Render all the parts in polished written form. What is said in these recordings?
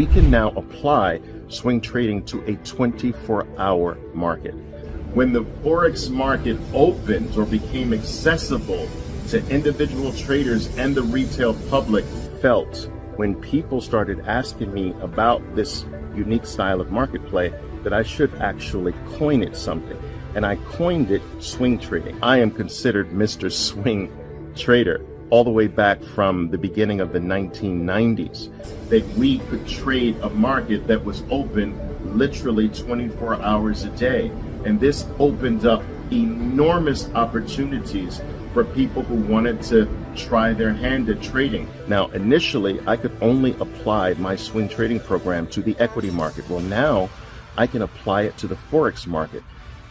We can now apply swing trading to a 24-hour market. When the Forex market opened or became accessible to individual traders and the retail public, felt when people started asking me about this unique style of market play that I should actually coin it something. And I coined it swing trading. I am considered Mr. Swing Trader all the way back from the beginning of the 1990s, that we could trade a market that was open literally 24 hours a day. And this opened up enormous opportunities for people who wanted to try their hand at trading. Now, initially, I could only apply my swing trading program to the equity market. Well, now I can apply it to the Forex market.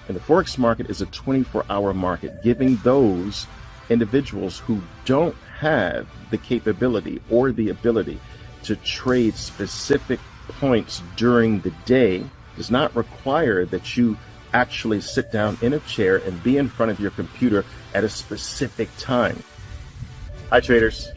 And the Forex market is a 24-hour market, giving those individuals who don't have the capability or the ability to trade specific points during the day. Does not require that you actually sit down in a chair and be in front of your computer at a specific time. Hi traders.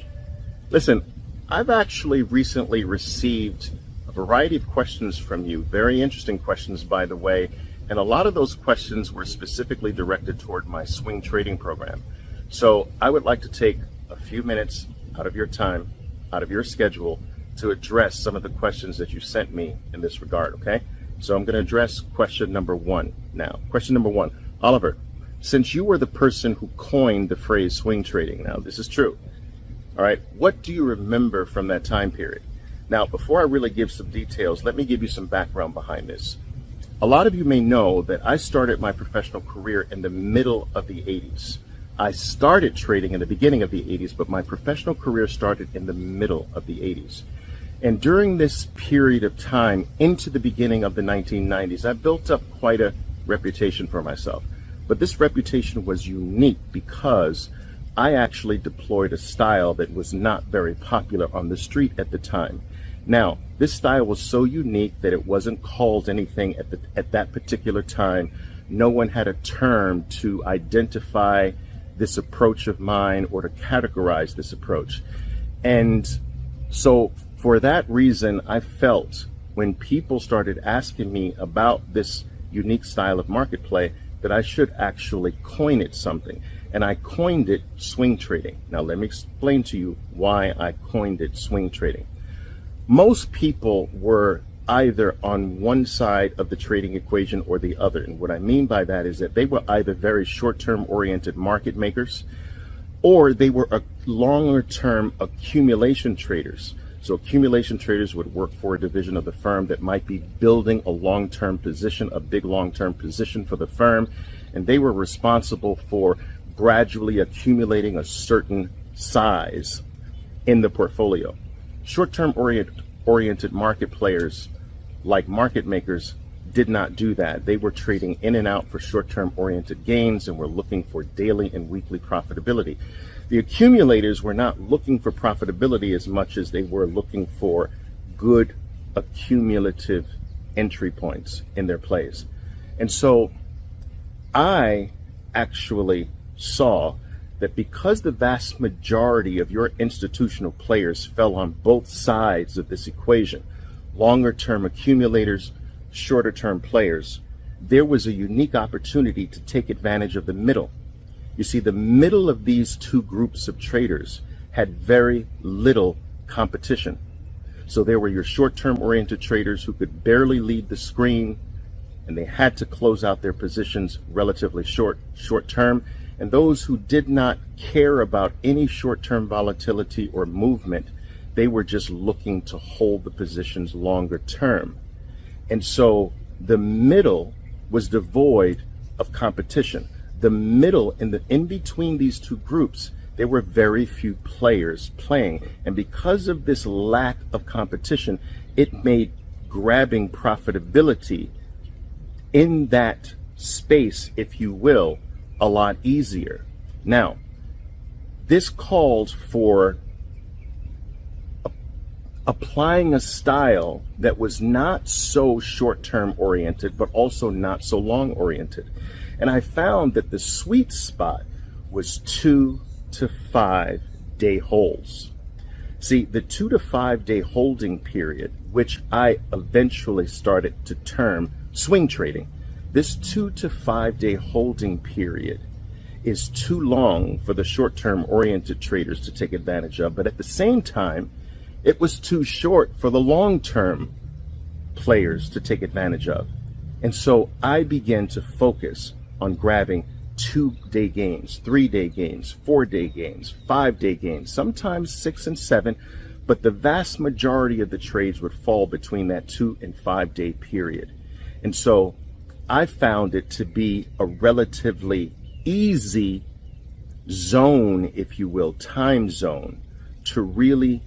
Listen, I've actually recently received a variety of questions from you, very interesting questions by the way, and a lot of those questions were specifically directed toward my swing trading program. So I would like to take a few minutes out of your time, out of your schedule, to address some of the questions that you sent me in this regard, okay? So I'm going to address question number one now. Question number one, Oliver, since you were the person who coined the phrase swing trading, now this is true, all right, what do you remember from that time period? Now, before I really give some details, let me give you some background behind this. A lot of you may know that I started my professional career in the middle of the 80s. I started trading in the beginning of the 80s, but my professional career started in the middle of the 80s. And during this period of time, into the beginning of the 1990s, I built up quite a reputation for myself. But this reputation was unique because I actually deployed a style that was not very popular on the street at the time. Now, this style was so unique that it wasn't called anything at that particular time. No one had a term to identify this approach of mine or to categorize this approach. And so for that reason, I felt when people started asking me about this unique style of market play that I should actually coin it something. And I coined it swing trading. Now let me explain to you why I coined it swing trading. Most people were either on one side of the trading equation or the other. And what I mean by that is that they were either very short-term oriented market makers, or they were longer-term accumulation traders. So accumulation traders would work for a division of the firm that might be building a long-term position, a big long-term position for the firm, and they were responsible for gradually accumulating a certain size in the portfolio. Short-term oriented market players, like market makers, did not do that. They were trading in and out for short-term oriented gains and were looking for daily and weekly profitability. The accumulators were not looking for profitability as much as they were looking for good accumulative entry points in their plays. And so I actually saw that because the vast majority of your institutional players fell on both sides of this equation, longer term accumulators, shorter term players, there was a unique opportunity to take advantage of the middle. You see, the middle of these two groups of traders had very little competition. So there were your short-term oriented traders who could barely lead the screen, and they had to close out their positions relatively short-term. And those who did not care about any short-term volatility or movement, they were just looking to hold the positions longer term. And so the middle was devoid of competition. The middle, in between these two groups, there were very few players playing. And because of this lack of competition, it made grabbing profitability in that space, if you will, a lot easier. Now, this called for applying a style that was not so short-term oriented, but also not so long oriented. And I found that the sweet spot was 2 to 5 day holds. See, the 2 to 5 day holding period, which I eventually started to term swing trading, this 2 to 5 day holding period is too long for the short-term oriented traders to take advantage of, but at the same time, it was too short for the long-term players to take advantage of. And so I began to focus on grabbing 2-day gains, 3-day gains, 4-day gains, 5-day gains, sometimes 6 and 7, but the vast majority of the trades would fall between that 2 and 5 day period. And so I found it to be a relatively easy zone, if you will, time zone, to really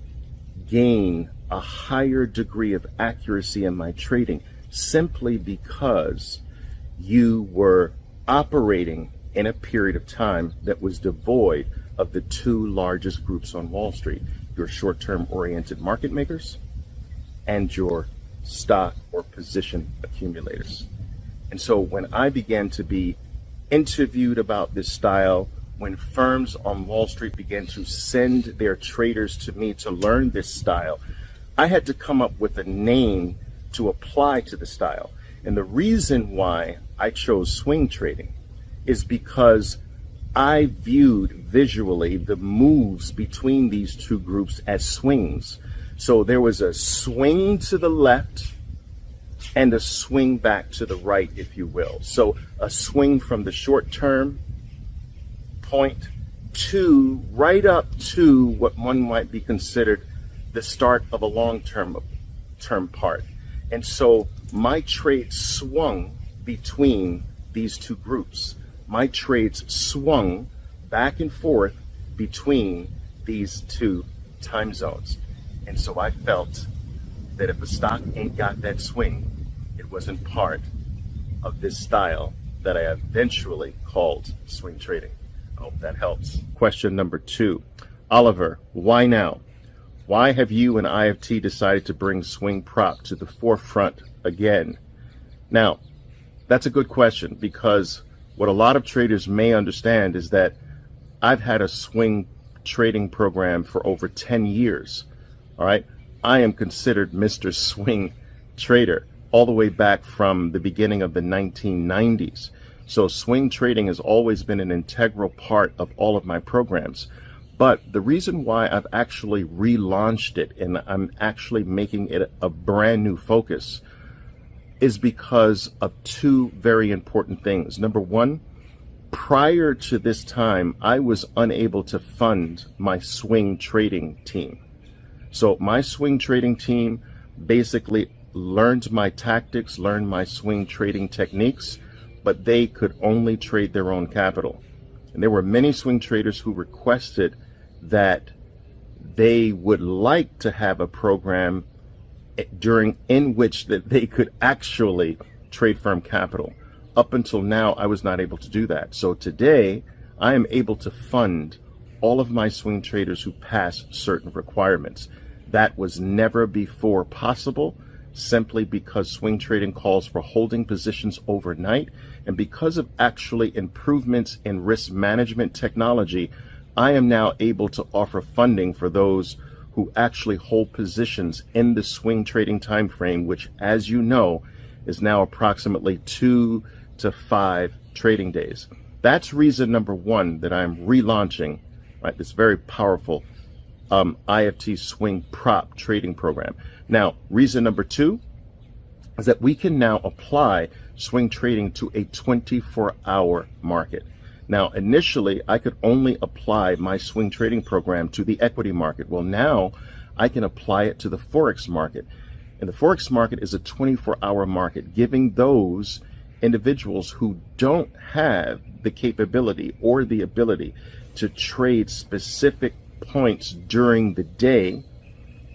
gain a higher degree of accuracy in my trading, simply because you were operating in a period of time that was devoid of the two largest groups on Wall Street, your short-term oriented market makers and your stock or position accumulators. And so when I began to be interviewed about this style, when firms on Wall Street began to send their traders to me to learn this style, I had to come up with a name to apply to the style. And the reason why I chose swing trading is because I viewed visually the moves between these two groups as swings. So there was a swing to the left and a swing back to the right, if you will. So a swing from the short term point to right up to what one might be considered the start of a long-term part. And so my trades swung between these two groups. My trades swung back and forth between these two time zones. And so I felt that if a stock ain't got that swing, it wasn't part of this style that I eventually called swing trading. I hope that helps. Question number 2. Oliver, why now? Why have you and IFT decided to bring swing prop to the forefront again? Now, that's a good question, because what a lot of traders may understand is that I've had a swing trading program for over 10 years. All right. I am considered Mr. Swing Trader all the way back from the beginning of the 1990s. So swing trading has always been an integral part of all of my programs. But the reason why I've actually relaunched it and I'm actually making it a brand new focus is because of two very important things. Number one, prior to this time, I was unable to fund my swing trading team. So my swing trading team basically learned my tactics, learned my swing trading techniques, but they could only trade their own capital. And there were many swing traders who requested that they would like to have a program in which that they could actually trade firm capital. Up until now, I was not able to do that. So today, I am able to fund all of my swing traders who pass certain requirements. That was never before possible, simply because swing trading calls for holding positions overnight, and because of actually improvements in risk management technology, I am now able to offer funding for those who actually hold positions in the swing trading time frame, which, as you know, is now approximately 2 to 5 trading days. That's reason number one that I'm relaunching, right, this very powerful IFT Swing Prop trading program. Now, reason number 2 is that we can now apply swing trading to a 24-hour market. Now, initially, I could only apply my swing trading program to the equity market. Well, now I can apply it to the Forex market. And the Forex market is a 24-hour market, giving those individuals who don't have the capability or the ability to trade specific points during the day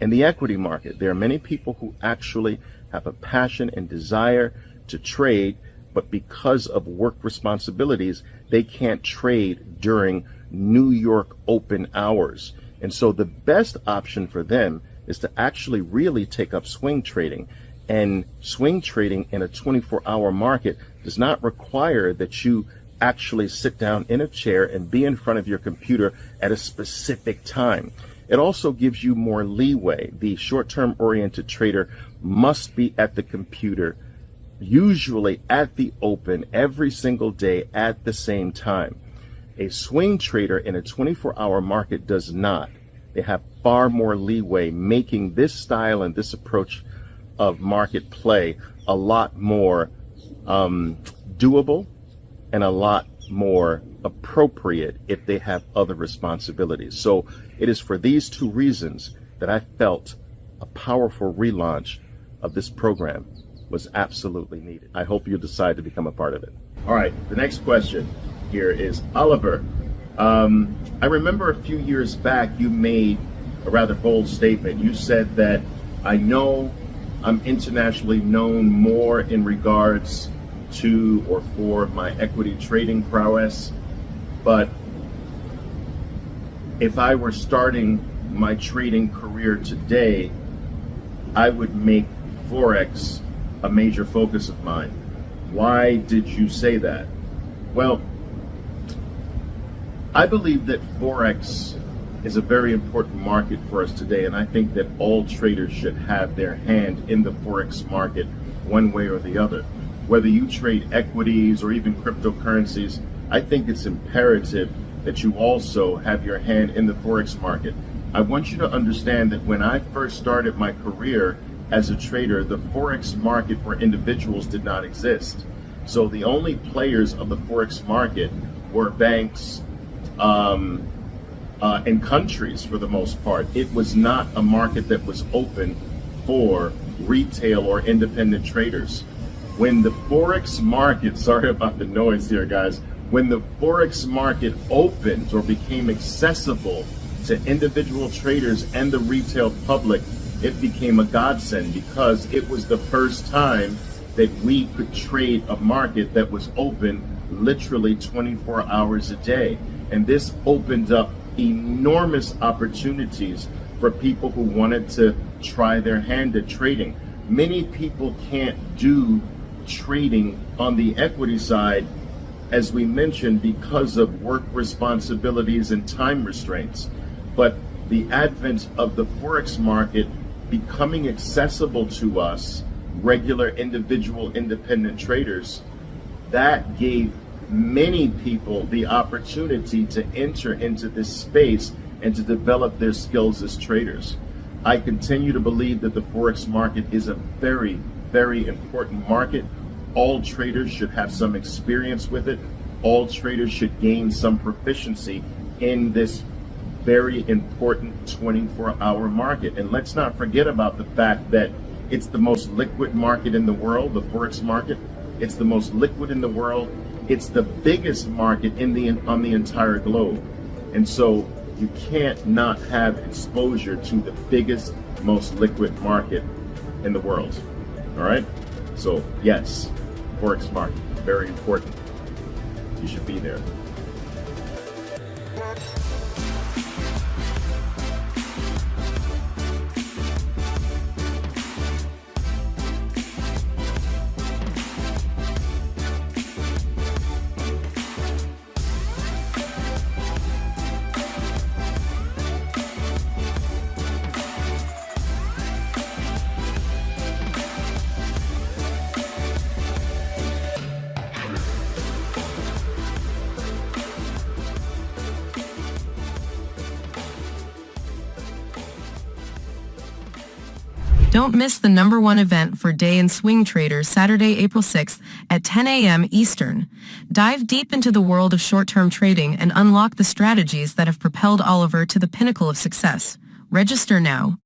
in the equity market. There are many people who actually have a passion and desire to trade, but because of work responsibilities, they can't trade during New York open hours. And so the best option for them is to actually really take up swing trading. And swing trading in a 24-hour market does not require that you actually sit down in a chair and be in front of your computer at a specific time. It also gives you more leeway. The short-term oriented trader must be at the computer, usually at the open every single day at the same time. A swing trader in a 24-hour market does not. They have far more leeway, making this style and this approach of market play a lot more doable and a lot more appropriate if they have other responsibilities. So it is for these two reasons that I felt a powerful relaunch of this program was absolutely needed. I hope you decide to become a part of it. All right, the next question here is Oliver. I remember a few years back you made a rather bold statement. You said that I know I'm internationally known more in regards to or for my equity trading prowess, but if I were starting my trading career today, I would make Forex a major focus of mine. Why did you say that? Well, I believe that Forex is a very important market for us today, and I think that all traders should have their hand in the Forex market one way or the other. Whether you trade equities or even cryptocurrencies, I think it's imperative that you also have your hand in the Forex market. I want you to understand that when I first started my career as a trader, the Forex market for individuals did not exist. So the only players of the Forex market were banks and countries for the most part. It was not a market that was open for retail or independent traders. When the Forex market, sorry about the noise here guys, when the Forex market opened or became accessible to individual traders and the retail public, it became a godsend because it was the first time that we could trade a market that was open literally 24 hours a day. And this opened up enormous opportunities for people who wanted to try their hand at trading. Many people can't do trading on the equity side, as we mentioned, because of work responsibilities and time restraints. But the advent of the Forex market becoming accessible to us, regular individual independent traders, that gave many people the opportunity to enter into this space and to develop their skills as traders. I continue to believe that the Forex market is a very, very important market. All traders should have some experience with it. All traders should gain some proficiency in this very important 24-hour market. And let's not forget about the fact that it's the most liquid market in the world, the Forex market. It's the most liquid in the world. It's the biggest market on the entire globe. And so you can't not have exposure to the biggest, most liquid market in the world. All right? So yes, Forex market, very important. You should be there. Don't miss the #1 event for day and swing traders Saturday, April 6th at 10 a.m. Eastern. Dive deep into the world of short-term trading and unlock the strategies that have propelled Oliver to the pinnacle of success. Register now.